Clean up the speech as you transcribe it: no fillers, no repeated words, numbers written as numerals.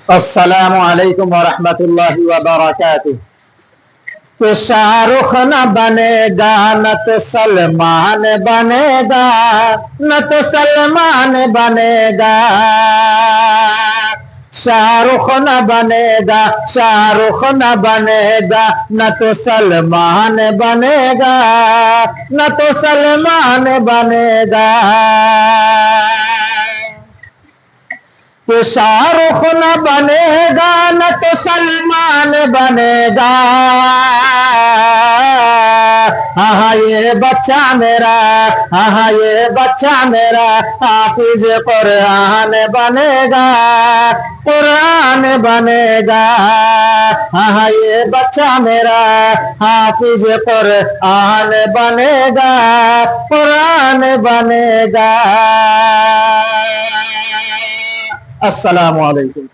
अस्सलामु अलैकुम वरहमतुल्लाहि वबरकातुह। तो शाहरुख न बनेगा न तो सलमान बनेगा, न तो सलमान बनेगा। शाहरुख न बनेगा, शाहरुख न बनेगा, न तो सलमान बनेगा, न तो सलमान बनेगा। तो शाहरुख न बनेगा न तो सलमान बनेगा। हाँ ये बच्चा मेरा, हाँ ये बच्चा मेरा हाफिज कुरान बनेगा, कुरान बनेगा। हाँ ये बच्चा मेरा हाफिज कुरान बनेगा, कुरान बनेगा। अस्सलामु अलैकुम।